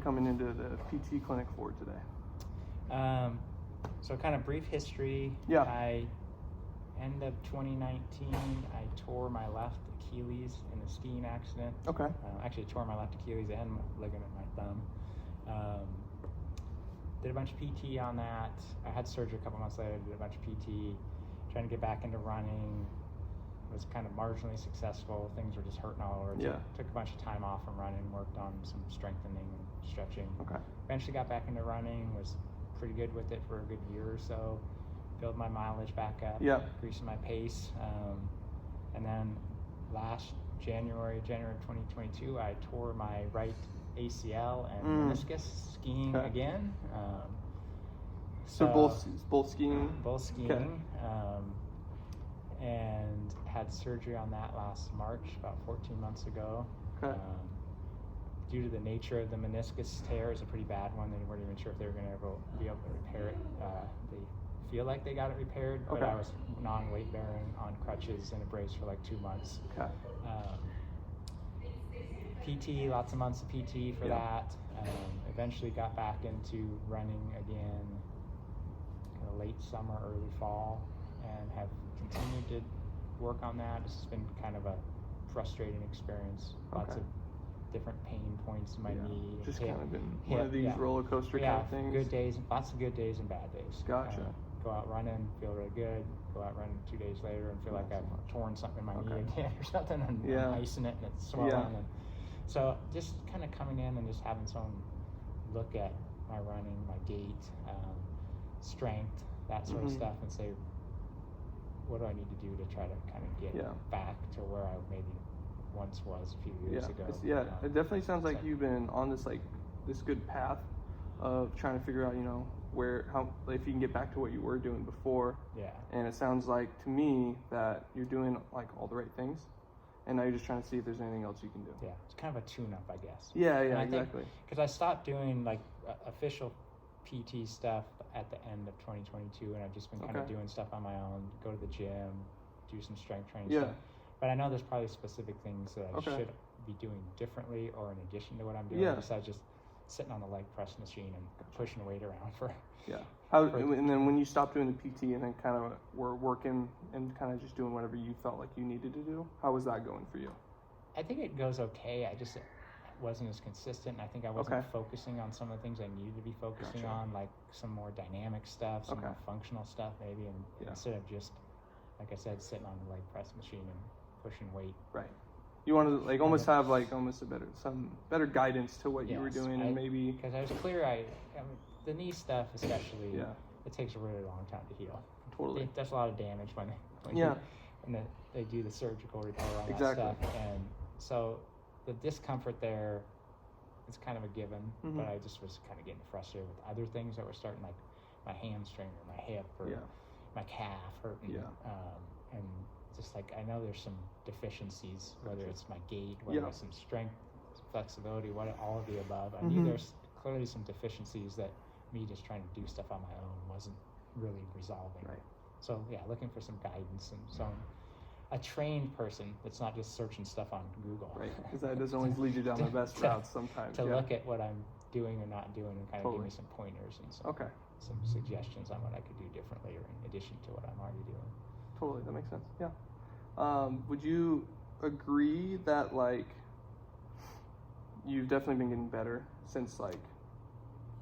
coming into the PT clinic for today? So kind of brief history. Yeah. End of 2019, I tore my left Achilles in a skiing accident. Okay. Actually tore my left Achilles and my ligament in my thumb. Did a bunch of PT on that. I had surgery a couple months later, did a bunch of PT, trying to get back into running. Was kind of marginally successful. Things were just hurting all over. Yeah. Took a bunch of time off from running, worked on some strengthening and stretching. Okay. Eventually got back into running, was pretty good with it for a good year or so. Build my mileage back up, Yeah. increasing my pace. And then last January 2022, I tore my right ACL and meniscus skiing again. So both skiing? Both skiing. Okay. And had surgery on that last March, about 14 months ago. Okay. Due to the nature of the meniscus tear, it's a pretty bad one. They weren't even sure if they were going to ever be able to repair it. They feel like they got it repaired, but I was non-weight bearing on crutches in a brace for like 2 months. Okay. PT, lots of months of PT for that. Eventually got back into running again kind of late summer, early fall, and have continued to work on that. This has been kind of a frustrating experience. Lots of different pain points in my knee. Just kind of been one of these roller coaster kind of things. Good days, lots of good days and bad days. Gotcha. Go out running, feel really good. Go out running 2 days later and feel like I've torn something in my knee again or something, and I'm icing it and it's swelling. And so just kind of coming in and just having someone look at my running, my gait, strength, that sort of stuff, and say, what do I need to do to try to kind of get back to where I maybe once was a few years ago. It definitely sounds like you've been on this this good path of trying to figure out, if you can get back to what you were doing before. Yeah. And it sounds like to me that you're doing all the right things, and now you're just trying to see if there's anything else you can do. Yeah, it's kind of a tune-up, I guess. Yeah, exactly. Because I stopped doing official PT stuff at the end of 2022, and I've just been kind of doing stuff on my own, go to the gym, do some strength training stuff. But I know there's probably specific things that I should be doing differently or in addition to what I'm doing, besides just sitting on the leg press machine and pushing weight around for. And then when you stopped doing the PT and then kind of were working and kind of just doing whatever you felt like you needed to do, how was that going for you? I think it goes okay. I just wasn't as consistent. I think I wasn't focusing on some of the things I needed to be focusing on, like some more dynamic stuff, some more functional stuff maybe, and instead of just, like I said, sitting on the leg press machine and pushing weight. Right. You want to almost have some better guidance to what you were doing, and maybe because I was clear. I mean, the knee stuff especially. It takes a really long time to heal. Totally. There's a lot of damage when they do the surgical repair on that stuff, and so the discomfort there is kind of a given. But I just was kind of getting frustrated with other things that were starting, like my hamstring or my hip or my calf hurting. And just I know there's some deficiencies, whether it's my gait, whether it's some strength, some flexibility, all of the above. I knew there's clearly some deficiencies that me just trying to do stuff on my own wasn't really resolving. Right. So looking for some guidance and a trained person that's not just searching stuff on Google. Right, because that doesn't always lead you down the best routes sometimes. To look at what I'm doing or not doing and kind of give me some pointers and some suggestions on what I could do differently or in addition to what I'm already doing. Totally, that makes sense. Yeah. Would you agree that you've definitely been getting better since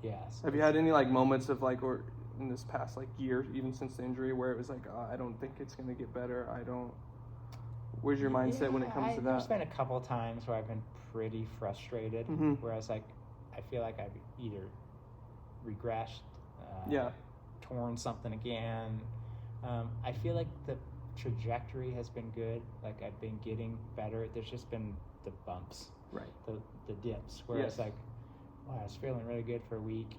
Yes. Have you had any moments of or in this past year, even since the injury, where it was I don't think it's gonna get better. Where's your mindset when it comes to that? There's been a couple times where I've been pretty frustrated, whereas I feel like I've either regressed, torn something again. I feel like the trajectory has been good. I've been getting better. There's just been the bumps, the dips, whereas I was feeling really good for a week.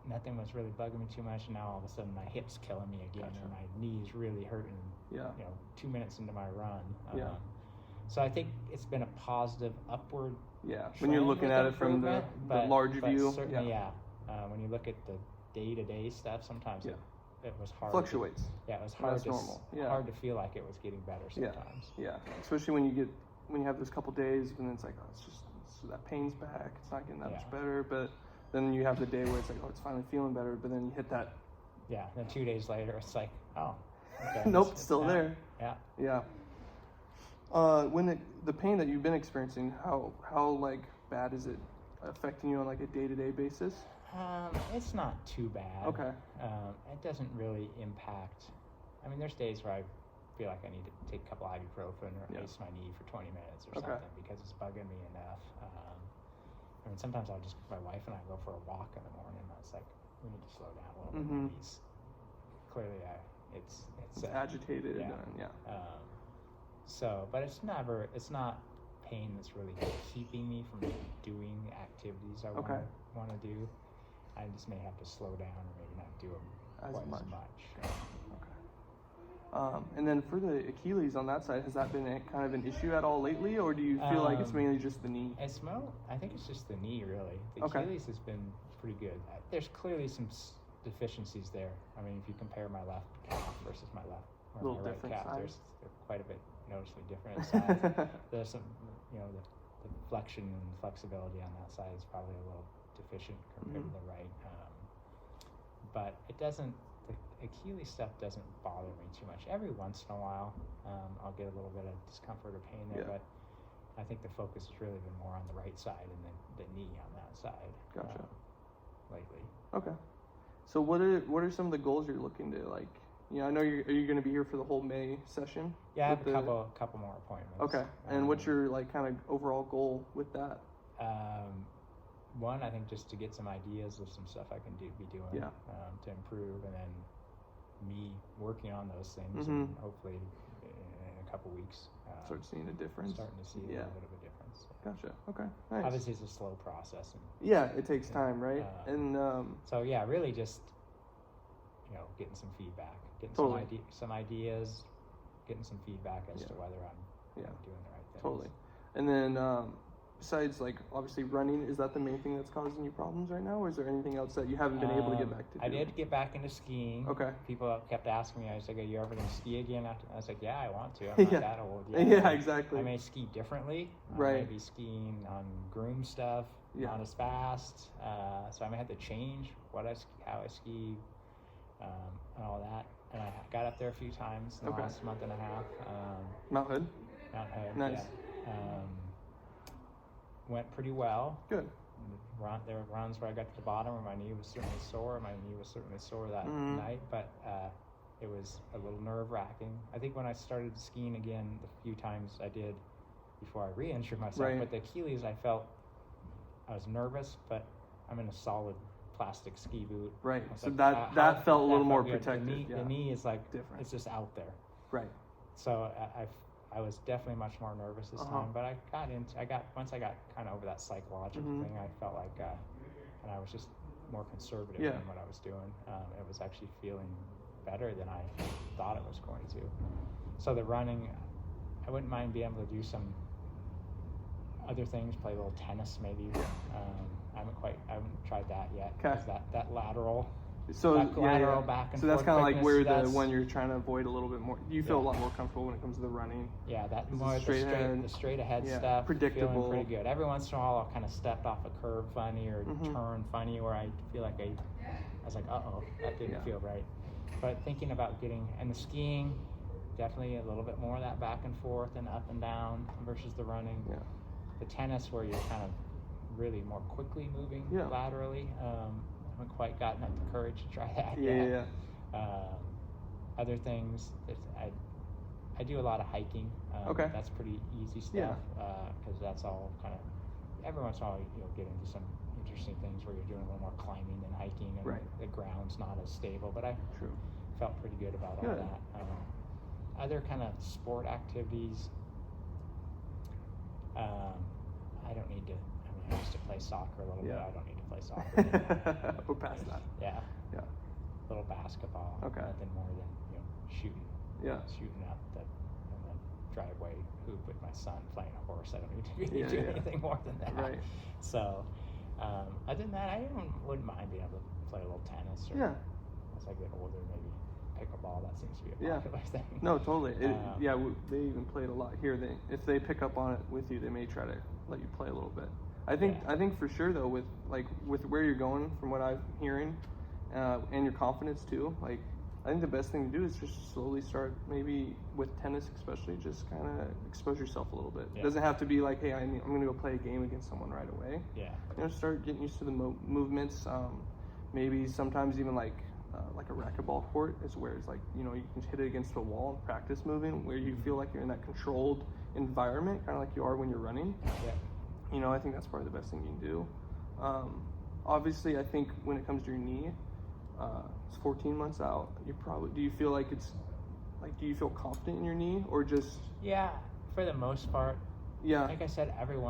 Nothing was really bugging me too much, and now all of a sudden my hip's killing me again, and my knee's really hurting. 2 minutes into my run. So I think it's been a positive upward. When you're looking at it from the large view. Certainly, when you look at the day-to-day stuff, sometimes it was hard. Fluctuates. It was hard. That's normal. Hard to feel like it was getting better sometimes. Especially when you have those couple days, and it's so that pain's back. It's not getting that Yeah. much better, but then you have the day where it's like, oh, it's finally feeling better, but then you hit that. Yeah. Then 2 days later, it's like, oh, okay, Nope, it's still not- there. Yeah. Yeah. The pain that you've been experiencing, how like bad is it affecting you on like a day-to-day basis? It's not too bad. Okay. It doesn't really impact. I mean, there's days where I feel like I need to take a couple ibuprofen or Yeah. ice my knee for 20 minutes or Okay. something because it's bugging me enough. I mean, sometimes I'll just, my wife and I go for a walk in the morning, and it's like, we need to slow down a little bit. Mhm. He's clearly, it's Agitated. yeah. And, yeah. So, but it's not pain that's really keeping me from doing activities I Okay. want to do. I just may have to slow down or maybe not do them As quite much. as much. Okay. And then for the Achilles on that side, has that been kind of an issue at all lately, or do you feel like it's mainly just the knee? I think it's just the knee, really. The Okay. Achilles has been pretty good. There's clearly some deficiencies there. I mean, if you compare my left calf versus my left or Little my right different calf, size. they're quite a bit noticeably different in size. There's some, the flexion and flexibility on that side is probably a little deficient compared to the right. But it doesn't. The Achilles stuff doesn't bother me too much. Every once in a while, I'll get a little bit of discomfort or pain there, Yeah. but I think the focus has really been more on the right side and then the knee on that side. Gotcha. Lately. Okay. So what are some of the goals you're looking to like? I know are you going to be here for the whole May session? Yeah, I have a couple more appointments. Okay. And what's your like kind of overall goal with that? One, I think just to get some ideas of some stuff I can be doing to improve, and then me working on those things, and hopefully in a couple weeks start seeing a difference. Starting to see a little bit of a difference. Gotcha. Okay. Nice. Obviously, it's a slow process. And, yeah, it takes time, right? And so yeah, really just getting some feedback, getting some ideas, getting some feedback as to whether I'm doing the right things. Totally. And then besides like obviously running, is that the main thing that's causing you problems right now, or is there anything else that you haven't been able to get back to I doing? did get back into skiing. Okay. People kept asking me, I was like, are you ever going to ski again? I was like, yeah, I want to. I'm not that old yet. Yeah, exactly. I may ski differently. Right. I may be skiing on groom stuff, not as fast. So I may have to change how I ski, and all that. And I got up there a few times in the last month and a half. Mount Hood? Mount Hood, nice. Yeah. Went pretty well. Good. There were runs where I got to the bottom where my knee was certainly sore. My knee was certainly sore that night, but it was a little nerve-wracking. I think when I started skiing again, the few times I did before I re-injured myself, with the Achilles, I felt I was nervous, but I'm in a solid plastic ski boot. Right. So like, that felt a little more good. protected. The knee is like different. It's just out there. Right. So I was definitely much more nervous this time, but once I got kind of over that psychological thing, I felt like, and I was just more conservative in what I was doing. It was actually feeling better than I thought it was going to. So the running, I wouldn't mind being able to do some other things, play a little tennis maybe. I haven't tried that yet. Okay. That lateral. So lateral back and so that's kind of like where that's, the one you're trying to avoid a little bit more. You feel a lot more comfortable when it comes to the running. Yeah, that It's more the the straight ahead stuff. Predictable. Feeling pretty good. Every once in a while, I'll kind of step off a curve funny or turn funny where I feel like I was like, that didn't feel right. But thinking about and the skiing, definitely a little bit more of that back and forth and up and down versus the running. Yeah. The tennis where you're kind of really more quickly moving laterally. I haven't quite gotten up the courage to try that yet. Other things, I do a lot of hiking. That's pretty easy stuff because that's all kind of, every once in a while you'll get into some interesting things where you're doing a little more climbing than hiking and the ground's not as stable, but I felt pretty good about all that. Other kind of sport activities, I don't need to. I used to play soccer a little bit. I don't need to play soccer anymore. We're past that. Yeah. Yeah. A little basketball. Nothing more than shooting. Yeah. Shooting up the driveway hoop with my son, playing a horse. I don't need to really do anything more than that. Right. So, other than that, I wouldn't mind being able to play a little tennis. Or as I get older, maybe pickleball. That seems to be a popular thing. No, totally. They even play it a lot here. If they pick up on it with you, they may try to let you play a little bit. I think for sure though, with where you're going, from what I'm hearing, and your confidence too, like I think the best thing to do is just slowly start, maybe with tennis especially, just kind of expose yourself a little bit. It doesn't have to be like, hey, I'm going to go play a game against someone right away. Yeah. Start getting used to the movements. Maybe sometimes even like a racquetball court is where it's like, you can hit it against a wall and practice moving, where you feel like you're in that controlled environment, kind of like you are when you're running. Yeah. I think that's probably the best thing you can do. Obviously, I think when it comes to your knee, it's 14 months out. Do you feel like do you feel confident in your knee, or just? Yeah, for the most part. Yeah. Like I said, everyone